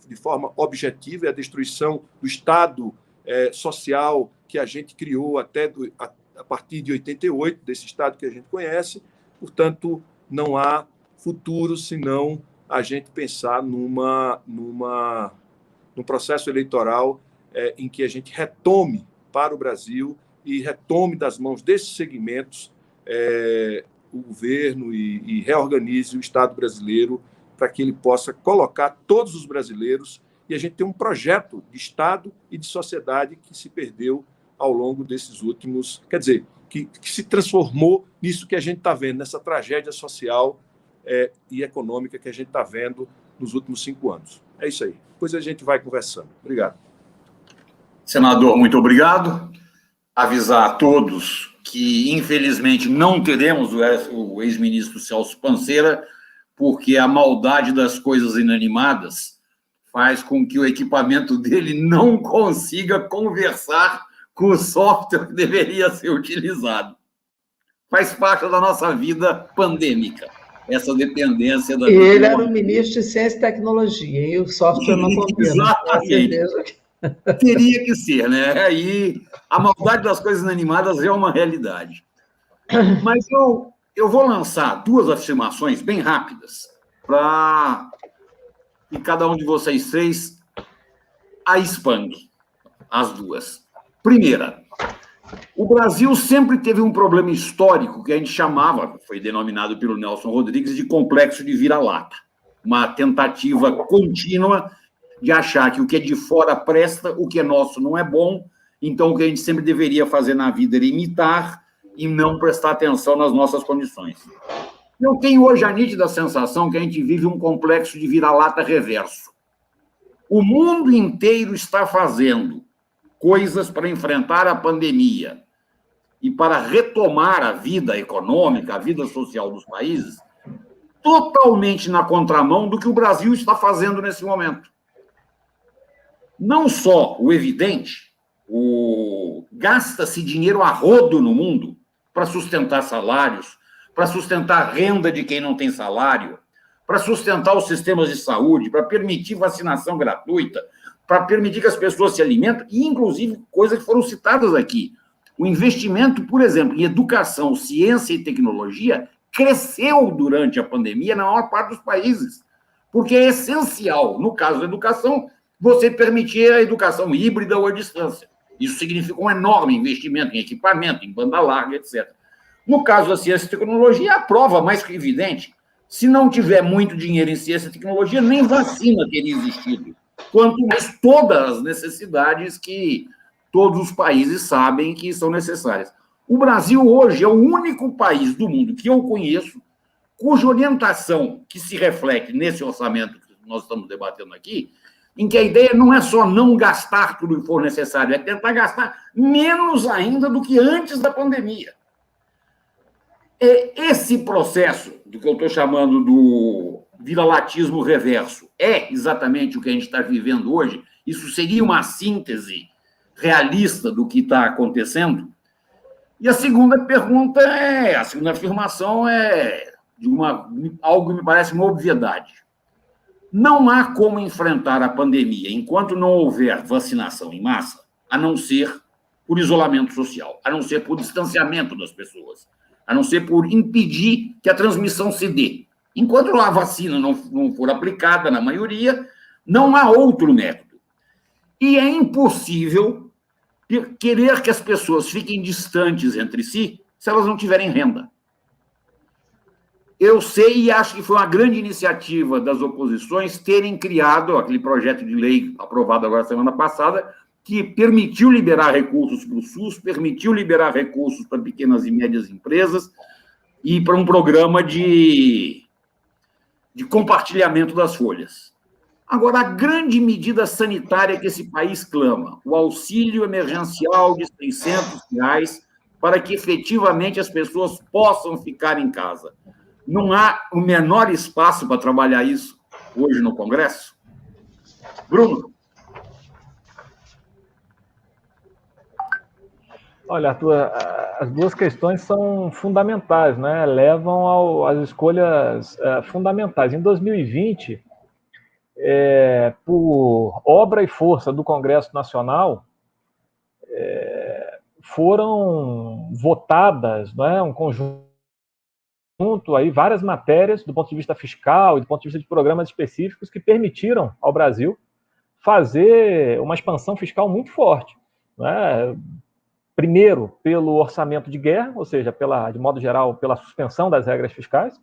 de forma objetiva, é a destruição do Estado social que a gente criou a partir de 88, desse Estado que a gente conhece. Portanto, não há futuro senão a gente pensar num processo eleitoral em que a gente retome para o Brasil e retome das mãos desses segmentos o governo e reorganize o Estado brasileiro para que ele possa colocar todos os brasileiros e a gente ter um projeto de Estado e de sociedade que se perdeu ao longo desses últimos... Quer dizer, que se transformou nisso que a gente está vendo, nessa tragédia social e econômica que a gente está vendo nos últimos 5 anos. É isso aí. Depois a gente vai conversando. Obrigado. Senador, muito obrigado. Avisar a todos que, infelizmente, não teremos o ex-ministro Celso Panceira, porque a maldade das coisas inanimadas faz com que o equipamento dele não consiga conversar com o software que deveria ser utilizado. Faz parte da nossa vida pandêmica, essa dependência da... Ele era o ministro de Ciência e Tecnologia, e o software não combina. Exatamente. Teria que ser, né? Aí a maldade das coisas inanimadas é uma realidade. Mas eu vou lançar 2 afirmações bem rápidas para que cada um de vocês 3 a expangue, as 2. Primeira, o Brasil sempre teve um problema histórico que a gente chamava, foi denominado pelo Nelson Rodrigues, de complexo de vira-lata. Uma tentativa contínua de achar que o que é de fora presta, o que é nosso não é bom, então o que a gente sempre deveria fazer na vida era imitar e não prestar atenção nas nossas condições. Eu tenho hoje a nítida sensação que a gente vive um complexo de vira-lata reverso. O mundo inteiro está fazendo coisas para enfrentar a pandemia e para retomar a vida econômica, a vida social dos países, totalmente na contramão do que o Brasil está fazendo nesse momento. Não só o evidente, gasta-se dinheiro a rodo no mundo para sustentar salários, para sustentar a renda de quem não tem salário, para sustentar os sistemas de saúde, para permitir vacinação gratuita, para permitir que as pessoas se alimentem, e, inclusive, coisas que foram citadas aqui. O investimento, por exemplo, em educação, ciência e tecnologia cresceu durante a pandemia na maior parte dos países, porque é essencial, no caso da educação, você permitir a educação híbrida ou à distância. Isso significa um enorme investimento em equipamento, em banda larga, etc. No caso da ciência e tecnologia, é a prova mais que evidente. Se não tiver muito dinheiro em ciência e tecnologia, nem vacina teria existido. Quanto mais todas as necessidades que todos os países sabem que são necessárias. O Brasil hoje é o único país do mundo que eu conheço cuja orientação que se reflete nesse orçamento que nós estamos debatendo aqui, em que a ideia não é só não gastar tudo que for necessário, é tentar gastar menos ainda do que antes da pandemia. Esse processo do que eu estou chamando do viralatismo reverso é exatamente o que a gente está vivendo hoje? Isso seria uma síntese realista do que está acontecendo? E a segunda pergunta a segunda afirmação é de algo que me parece uma obviedade. Não há como enfrentar a pandemia enquanto não houver vacinação em massa, a não ser por isolamento social, a não ser por distanciamento das pessoas, a não ser por impedir que a transmissão se dê. Enquanto a vacina não for aplicada na maioria, não há outro método. E é impossível querer que as pessoas fiquem distantes entre si se elas não tiverem renda. Eu sei e acho que foi uma grande iniciativa das oposições terem criado aquele projeto de lei aprovado agora semana passada, que permitiu liberar recursos para o SUS, permitiu liberar recursos para pequenas e médias empresas e para um programa de compartilhamento das folhas. Agora, a grande medida sanitária que esse país clama, o auxílio emergencial de R$600, para que efetivamente as pessoas possam ficar em casa. Não há o menor espaço para trabalhar isso hoje no Congresso? Bruno? Olha, Arthur, as 2 questões são fundamentais, né? Levam às escolhas fundamentais. Em 2020, por obra e força do Congresso Nacional, foram votadas, não é, um conjunto aí, várias matérias do ponto de vista fiscal e do ponto de vista de programas específicos que permitiram ao Brasil fazer uma expansão fiscal muito forte, né? Primeiro, pelo orçamento de guerra, ou seja, de modo geral, pela suspensão das regras fiscais,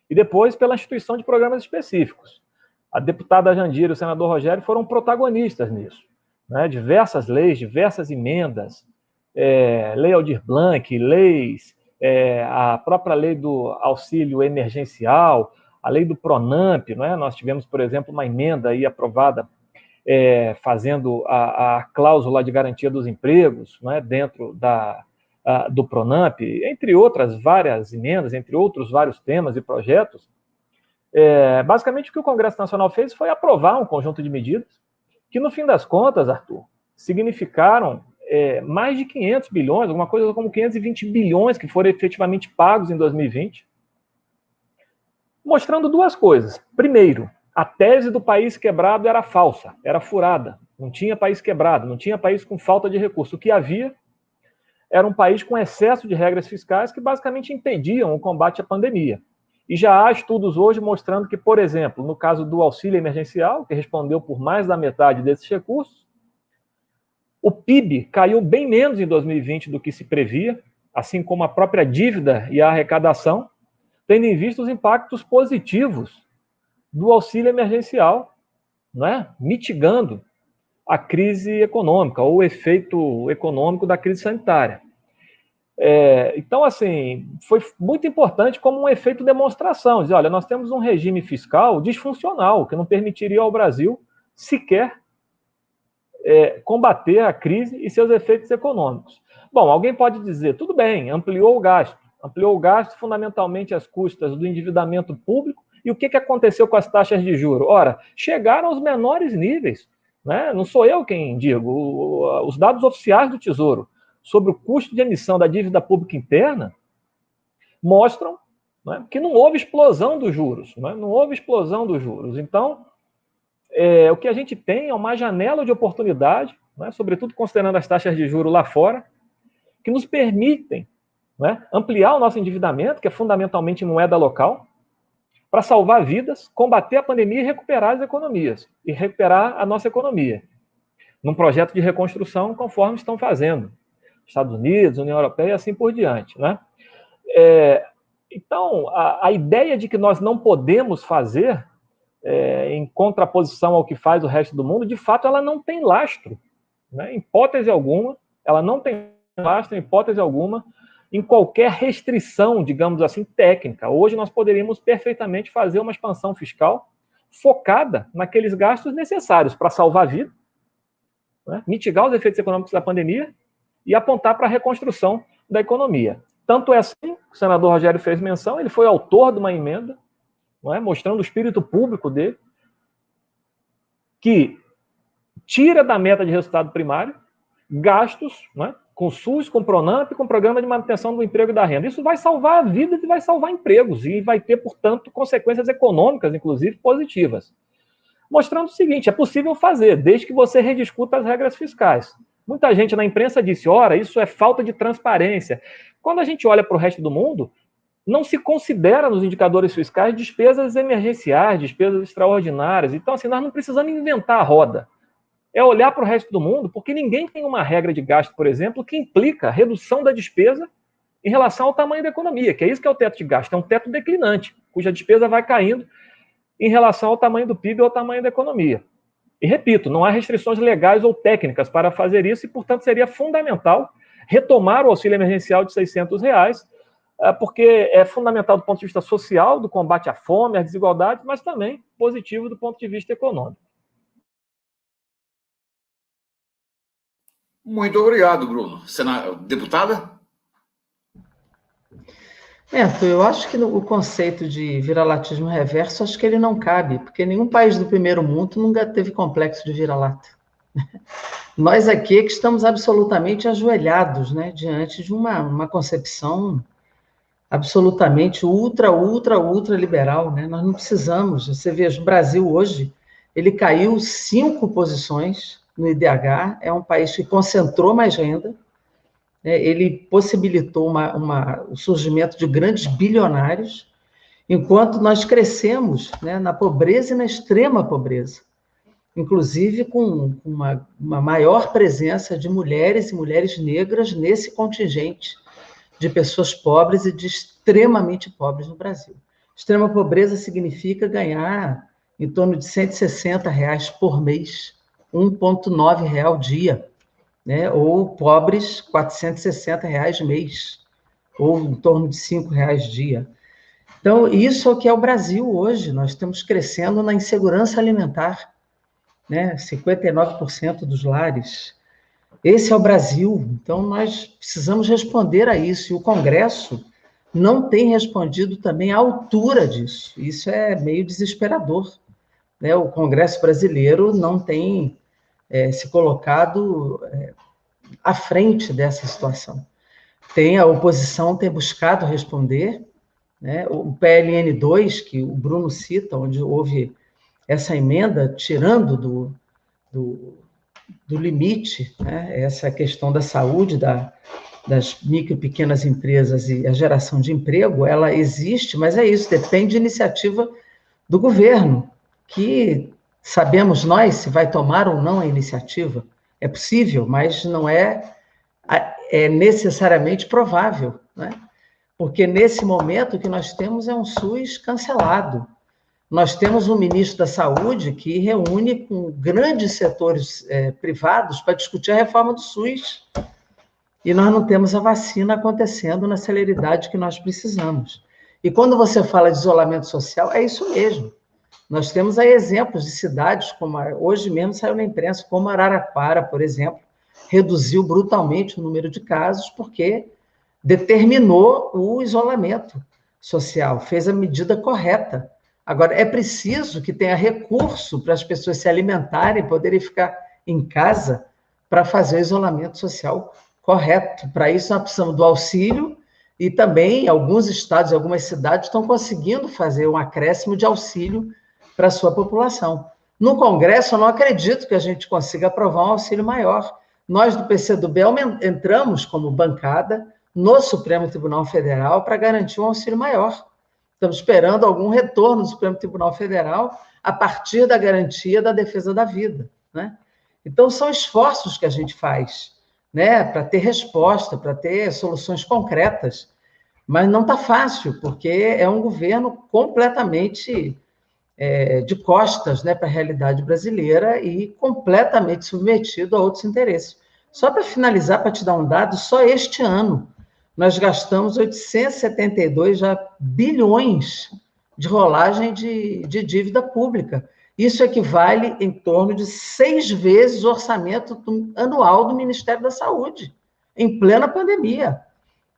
e depois pela instituição de programas específicos. A deputada Jandira e o senador Rogério foram protagonistas nisso, né? Diversas leis, diversas emendas, lei Aldir Blanc, leis, a própria lei do auxílio emergencial, a lei do PRONAMP, né? Nós tivemos, por exemplo, uma emenda aí aprovada fazendo a cláusula de garantia dos empregos, né, dentro do PRONAMP, entre outras várias emendas, entre outros vários temas e projetos. Basicamente, o que o Congresso Nacional fez foi aprovar um conjunto de medidas que, no fim das contas, Arthur, significaram mais de 500 bilhões, alguma coisa como 520 bilhões que foram efetivamente pagos em 2020, mostrando duas coisas. Primeiro, a tese do país quebrado era falsa, era furada. Não tinha país quebrado, não tinha país com falta de recurso. O que havia era um país com excesso de regras fiscais que basicamente impediam o combate à pandemia. E já há estudos hoje mostrando que, por exemplo, no caso do auxílio emergencial, que respondeu por mais da metade desses recursos, o PIB caiu bem menos em 2020 do que se previa, assim como a própria dívida e a arrecadação, tendo em vista os impactos positivos do auxílio emergencial, né, mitigando a crise econômica, ou o efeito econômico da crise sanitária. Então, assim, foi muito importante como um efeito demonstração, dizer, olha, nós temos um regime fiscal disfuncional, que não permitiria ao Brasil sequer combater a crise e seus efeitos econômicos. Bom, alguém pode dizer, tudo bem, ampliou o gasto fundamentalmente às custas do endividamento público. E o que aconteceu com as taxas de juros? Ora, chegaram aos menores níveis, né? Não sou eu quem digo, os dados oficiais do Tesouro sobre o custo de emissão da dívida pública interna mostram, né, que não houve explosão dos juros, né? Não houve explosão dos juros. Então, o que a gente tem é uma janela de oportunidade, né, sobretudo considerando as taxas de juros lá fora, que nos permitem, né, ampliar o nosso endividamento, que é fundamentalmente em moeda local, para salvar vidas, combater a pandemia e recuperar as economias, e recuperar a nossa economia, num projeto de reconstrução, conforme estão fazendo Estados Unidos, União Europeia e assim por diante, né? Então, a ideia de que nós não podemos fazer, em contraposição ao que faz o resto do mundo, de fato, ela não tem lastro, né? Em hipótese alguma, ela não tem lastro, em hipótese alguma, em qualquer restrição, digamos assim, técnica. Hoje nós poderíamos perfeitamente fazer uma expansão fiscal focada naqueles gastos necessários para salvar a vida, né, mitigar os efeitos econômicos da pandemia e apontar para a reconstrução da economia. Tanto é assim, o senador Rogério fez menção, ele foi autor de uma emenda, não é, mostrando o espírito público dele, que tira da meta de resultado primário gastos, né, com SUS, com PRONAMP, com Programa de Manutenção do Emprego e da Renda. Isso vai salvar a vida e vai salvar empregos, e vai ter, portanto, consequências econômicas, inclusive, positivas. Mostrando o seguinte, é possível fazer, desde que você rediscuta as regras fiscais. Muita gente na imprensa disse, ora, isso é falta de transparência. Quando a gente olha para o resto do mundo, não se considera nos indicadores fiscais despesas emergenciais, despesas extraordinárias. Então, assim, nós não precisamos inventar a roda. É olhar para o resto do mundo, porque ninguém tem uma regra de gasto, por exemplo, que implica redução da despesa em relação ao tamanho da economia, que é isso que é o teto de gasto, é um teto declinante, cuja despesa vai caindo em relação ao tamanho do PIB ou ao tamanho da economia. E, repito, não há restrições legais ou técnicas para fazer isso e, portanto, seria fundamental retomar o auxílio emergencial de R$600, porque é fundamental do ponto de vista social, do combate à fome, à desigualdade, mas também positivo do ponto de vista econômico. Muito obrigado, Bruno. Deputada? Arthur, eu acho que o conceito de viralatismo reverso, acho que ele não cabe, porque nenhum país do primeiro mundo nunca teve complexo de vira-lata. Nós aqui é que estamos absolutamente ajoelhados, né, diante de uma concepção absolutamente ultra liberal, né? Nós não precisamos. Você vê, o Brasil hoje, ele caiu 5 posições no IDH, é um país que concentrou mais renda, né? Ele possibilitou o surgimento de grandes bilionários, enquanto nós crescemos, né, na pobreza e na extrema pobreza, inclusive com uma maior presença de mulheres e mulheres negras nesse contingente de pessoas pobres e de extremamente pobres no Brasil. Extrema pobreza significa ganhar em torno de R$160 por mês, R$1,9 ao dia, né? Ou pobres, R$460 mês, ou em torno de R$5 dia. Então, isso é o que é o Brasil hoje. Nós estamos crescendo na insegurança alimentar, né? 59% dos lares. Esse é o Brasil. Então, nós precisamos responder a isso. E o Congresso não tem respondido também à altura disso. Isso é meio desesperador, né? O Congresso brasileiro não tem se colocado à frente dessa situação. A oposição tem buscado responder, né? O PLN 2, que o Bruno cita, onde houve essa emenda, tirando do limite, né, essa questão da saúde das micro e pequenas empresas e a geração de emprego, ela existe, mas é isso, depende de iniciativa do governo, que sabemos nós se vai tomar ou não a iniciativa. É possível, mas não é necessariamente provável, né? Porque nesse momento o que nós temos é um SUS cancelado. Nós temos um ministro da Saúde que reúne com grandes setores privados para discutir a reforma do SUS. E nós não temos a vacina acontecendo na celeridade que nós precisamos. E quando você fala de isolamento social, é isso mesmo. Nós temos aí exemplos de cidades, como hoje mesmo saiu na imprensa, como Araraquara, por exemplo, reduziu brutalmente o número de casos porque determinou o isolamento social, fez a medida correta. Agora, é preciso que tenha recurso para as pessoas se alimentarem, poderem ficar em casa para fazer o isolamento social correto. Para isso, nós precisamos do auxílio e também alguns estados, algumas cidades estão conseguindo fazer um acréscimo de auxílio para a sua população. No Congresso, eu não acredito que a gente consiga aprovar um auxílio maior. Nós, do PCdoB, entramos como bancada no Supremo Tribunal Federal para garantir um auxílio maior. Estamos esperando algum retorno do Supremo Tribunal Federal a partir da garantia da defesa da vida, né? Então, são esforços que a gente faz, né, para ter resposta, para ter soluções concretas, mas não está fácil, porque é um governo completamente de costas, né, para a realidade brasileira e completamente submetido a outros interesses. Só para finalizar, para te dar um dado, só este ano nós gastamos 872 bilhões de rolagem de dívida pública. Isso equivale em torno de 6 vezes o orçamento anual do Ministério da Saúde, em plena pandemia.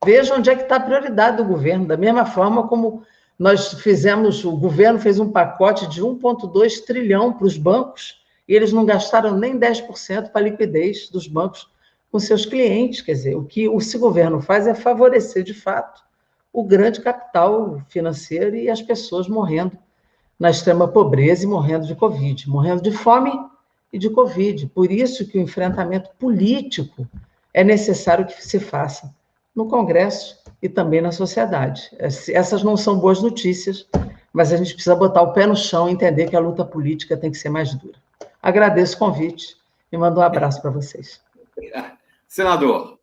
Veja onde é que está a prioridade do governo, da mesma forma como o governo fez um pacote de 1,2 trilhão para os bancos, e eles não gastaram nem 10% para a liquidez dos bancos com seus clientes. Quer dizer, o que esse governo faz é favorecer, de fato, o grande capital financeiro e as pessoas morrendo na extrema pobreza e morrendo de Covid, morrendo de fome e de Covid. Por isso que o enfrentamento político é necessário que se faça no Congresso e também na sociedade. Essas não são boas notícias, mas a gente precisa botar o pé no chão e entender que a luta política tem que ser mais dura. Agradeço o convite e mando um abraço para vocês. Senador.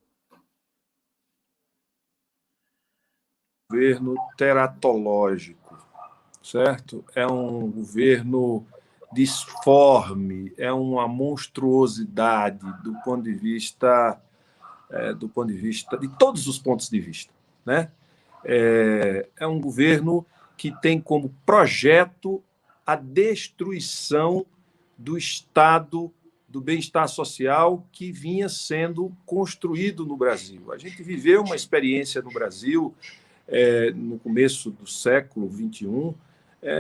Governo teratológico, certo? É um governo disforme, é uma monstruosidade do ponto de vista de todos os pontos de vista, né? É um governo que tem como projeto a destruição do Estado do bem-estar social que vinha sendo construído no Brasil. A gente viveu uma experiência no Brasil, no começo do século XXI,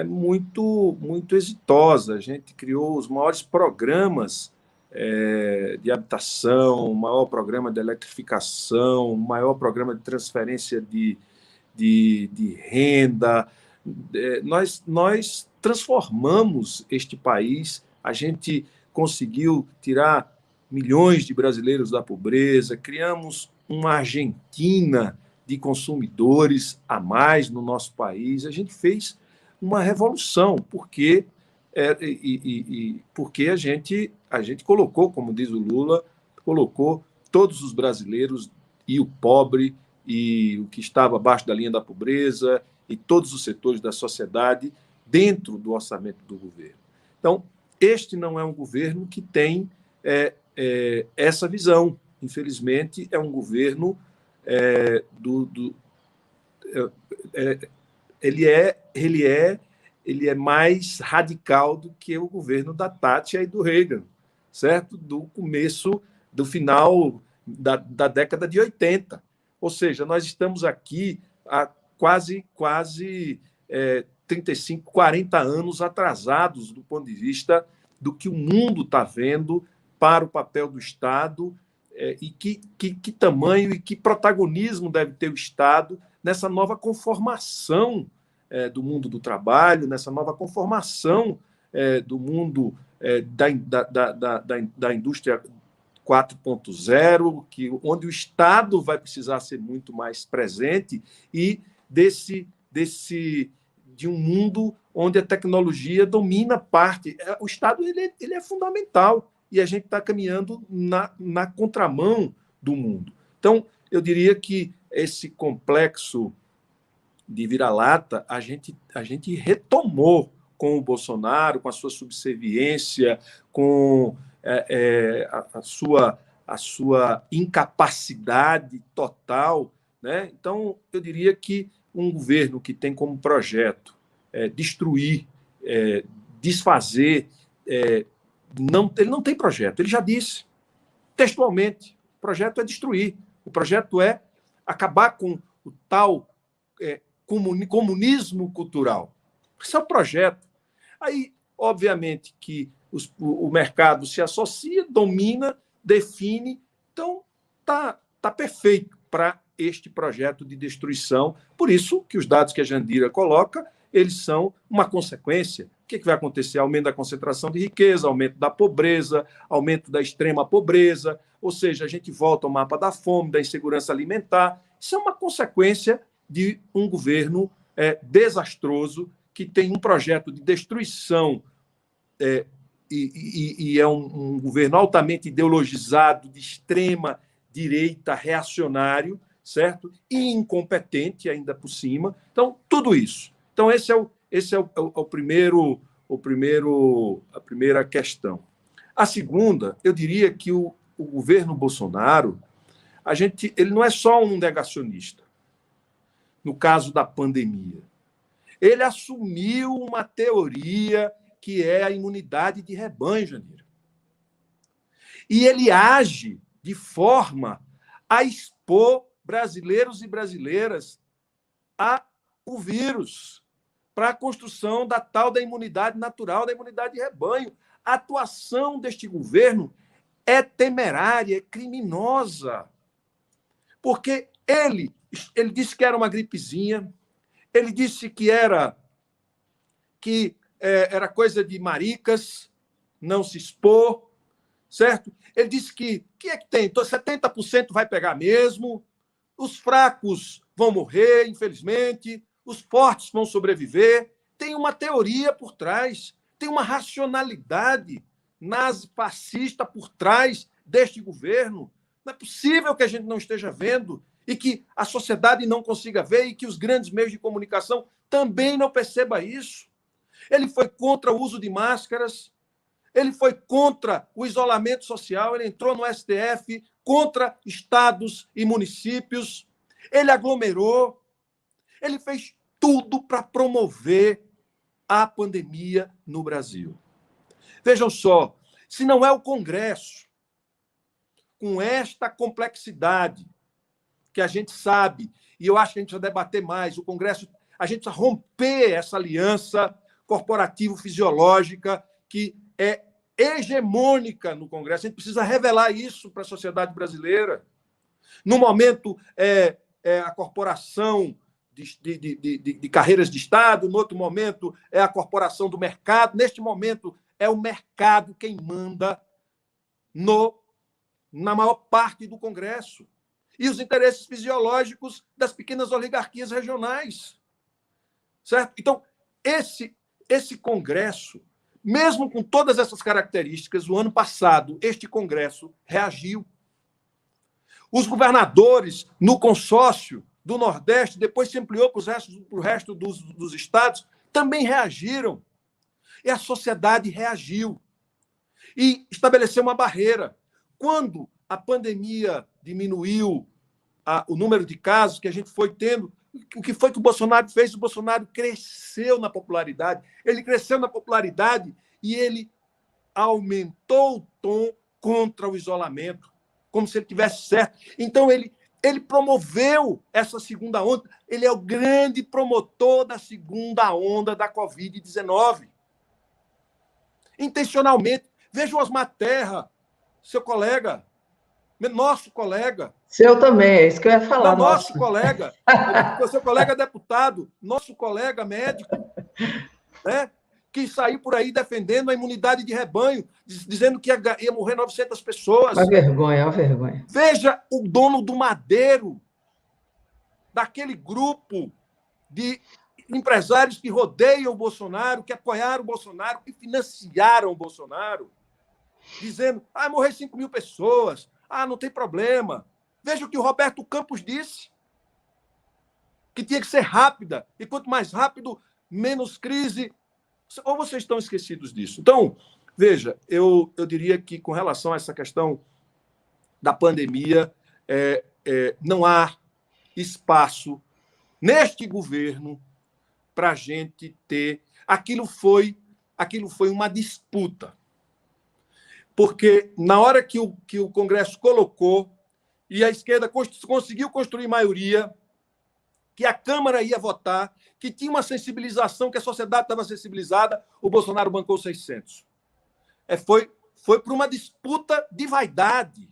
muito, muito exitosa. A gente criou os maiores programas de habitação, o maior programa de eletrificação, o maior programa de transferência de renda. Nós transformamos este país, a gente conseguiu tirar milhões de brasileiros da pobreza, criamos uma Argentina de consumidores a mais no nosso país. A gente fez uma revolução, porque a gente colocou, como diz o Lula, colocou todos os brasileiros e o pobre e o que estava abaixo da linha da pobreza e todos os setores da sociedade dentro do orçamento do governo. Então, este não é um governo que tem essa visão. Infelizmente, é um governo ele é mais radical do que o governo da Thatcher e do Reagan, certo? Do final da década de 80. Ou seja, nós estamos aqui há quase 35, 40 anos atrasados do ponto de vista do que o mundo está vendo para o papel do Estado e que tamanho e que protagonismo deve ter o Estado nessa nova conformação do mundo do trabalho, nessa nova conformação do mundo da indústria 4.0, onde o Estado vai precisar ser muito mais presente e de um mundo onde a tecnologia domina parte. O Estado ele é fundamental e a gente está caminhando na contramão do mundo. Então, eu diria que esse complexo de vira-lata a gente retomou com o Bolsonaro, com a sua subserviência, com a sua incapacidade total, né? Então, eu diria que um governo que tem como projeto destruir, desfazer, ele não tem projeto. Ele já disse, textualmente, o projeto é destruir. O projeto é acabar com o tal comunismo cultural. Esse é o projeto. Aí, obviamente, que o mercado se associa, domina, define. Então, tá perfeito para este projeto de destruição. Por isso que os dados que a Jandira coloca, eles são uma consequência. O que vai acontecer? Aumento da concentração de riqueza, aumento da pobreza, aumento da extrema pobreza, ou seja, a gente volta ao mapa da fome, da insegurança alimentar. Isso é uma consequência de um governo desastroso, que tem um projeto de destruição e é um governo altamente ideologizado, de extrema direita, reacionário, certo? E incompetente ainda por cima. Então, tudo isso. Então, esse é a primeira questão. A segunda, eu diria que o governo Bolsonaro, ele não é só um negacionista, no caso da pandemia. Ele assumiu uma teoria que é a imunidade de rebanho, Jandira. E ele age de forma a expor brasileiros e brasileiras ao vírus, para a construção da tal da imunidade natural, da imunidade de rebanho. A atuação deste governo é temerária, é criminosa. Porque ele disse que era uma gripezinha, ele disse que era coisa de maricas, não se expor, certo? Ele disse que é que tem? 70% vai pegar mesmo, os fracos vão morrer, infelizmente, os fortes vão sobreviver. Tem uma teoria por trás, tem uma racionalidade nazi-fascista por trás deste governo. Não é possível que a gente não esteja vendo e que a sociedade não consiga ver e que os grandes meios de comunicação também não percebam isso. Ele foi contra o uso de máscaras, ele foi contra o isolamento social, ele entrou no STF contra estados e municípios, ele aglomerou, ele fez tudo para promover a pandemia no Brasil. Vejam só, se não é o Congresso, com esta complexidade, que a gente sabe, e eu acho que a gente vai debater mais, o Congresso, a gente precisa romper essa aliança corporativo-fisiológica que é hegemônica no Congresso. A gente precisa revelar isso para a sociedade brasileira. No momento, a corporação de carreiras de Estado, no outro momento, é a corporação do mercado, neste momento, é o mercado quem manda na maior parte do Congresso. E os interesses fisiológicos das pequenas oligarquias regionais. Certo? Então, esse Congresso, mesmo com todas essas características, o ano passado, este Congresso reagiu. Os governadores, no consórcio do Nordeste, depois se ampliou para o resto dos estados, também reagiram. E a sociedade reagiu. E estabeleceu uma barreira. Quando a pandemia diminuiu o número de casos que a gente foi tendo, o que foi que o Bolsonaro fez? O Bolsonaro cresceu na popularidade. Ele cresceu na popularidade e ele aumentou o tom contra o isolamento, como se ele tivesse certo. Então, ele promoveu essa segunda onda. Ele é o grande promotor da segunda onda da Covid-19. Intencionalmente. Veja o Osmar Terra, seu colega, nosso colega. Seu também, é isso que eu ia falar. Nosso colega, seu colega deputado, nosso colega médico, né, que saiu por aí defendendo a imunidade de rebanho, dizendo que ia morrer 900 pessoas. Uma vergonha, uma vergonha. Veja o dono do Madeiro, daquele grupo de empresários que rodeiam o Bolsonaro, que apoiaram o Bolsonaro, que financiaram o Bolsonaro, dizendo, morrer 5 mil pessoas, não tem problema. Veja o que o Roberto Campos disse, que tinha que ser rápida, e quanto mais rápido, menos crise. Ou vocês estão esquecidos disso? Então, veja, eu diria que com relação a essa questão da pandemia, não há espaço neste governo para a gente ter... Aquilo foi uma disputa. Porque na hora que o Congresso colocou e a esquerda conseguiu construir maioria, que a Câmara ia votar, que tinha uma sensibilização, que a sociedade estava sensibilizada, o Bolsonaro bancou 600. Foi por uma disputa de vaidade.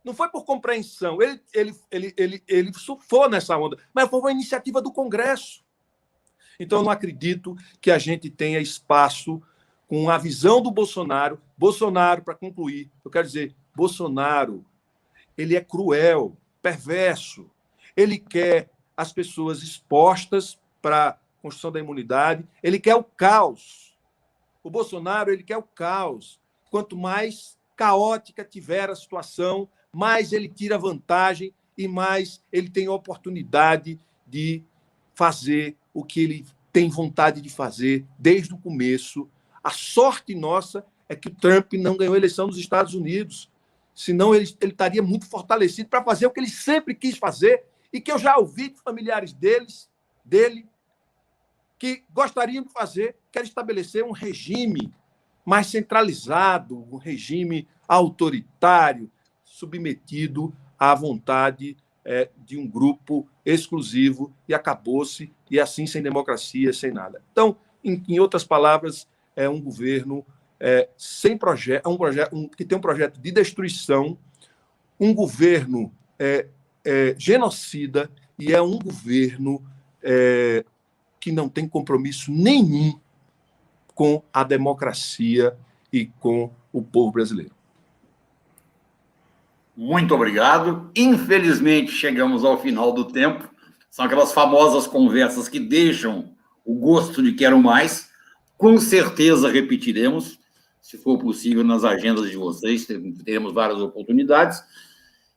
Não foi por compreensão. Ele surfou nessa onda, mas foi uma iniciativa do Congresso. Então, eu não acredito que a gente tenha espaço com a visão do Bolsonaro. Bolsonaro, para concluir, eu quero dizer, Bolsonaro, ele é cruel, perverso. Ele quer as pessoas expostas para a construção da imunidade. Ele quer o caos. O Bolsonaro, ele quer o caos. Quanto mais caótica tiver a situação, mais ele tira vantagem e mais ele tem oportunidade de fazer o que ele tem vontade de fazer desde o começo. A sorte nossa é que o Trump não ganhou a eleição nos Estados Unidos. Senão ele estaria muito fortalecido para fazer o que ele sempre quis fazer e que eu já ouvi de familiares dele, que gostariam de fazer, que era estabelecer um regime mais centralizado, um regime autoritário, submetido à vontade de um grupo exclusivo, e acabou-se, e assim sem democracia, sem nada. Então, em outras palavras, é um governo sem projeto, que tem um projeto de destruição, um governo genocida, e é um governo que não tem compromisso nenhum com a democracia e com o povo brasileiro. Muito obrigado. Infelizmente, chegamos ao final do tempo. São aquelas famosas conversas que deixam o gosto de quero mais. Com certeza repetiremos, se for possível, nas agendas de vocês, teremos várias oportunidades.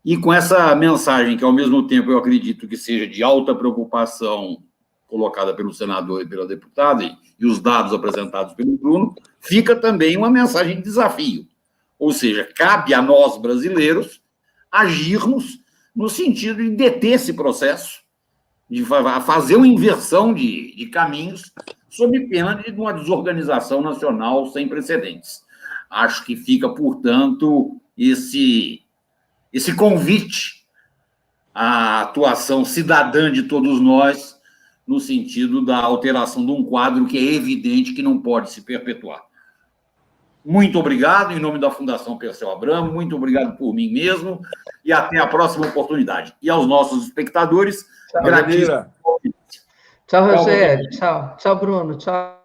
E com essa mensagem, que ao mesmo tempo eu acredito que seja de alta preocupação, colocada pelo senador e pela deputada, e os dados apresentados pelo Bruno, fica também uma mensagem de desafio. Ou seja, cabe a nós, brasileiros, agirmos no sentido de deter esse processo, de fazer uma inversão de caminhos, sob pena de uma desorganização nacional sem precedentes. Acho que fica, portanto, esse convite à atuação cidadã de todos nós, no sentido da alteração de um quadro que é evidente que não pode se perpetuar. Muito obrigado, em nome da Fundação Perseu Abramo, muito obrigado por mim mesmo, e até a próxima oportunidade. E aos nossos espectadores, Tchau, gratidão. Tchau, Rogério. Tchau, Bruno. Tchau.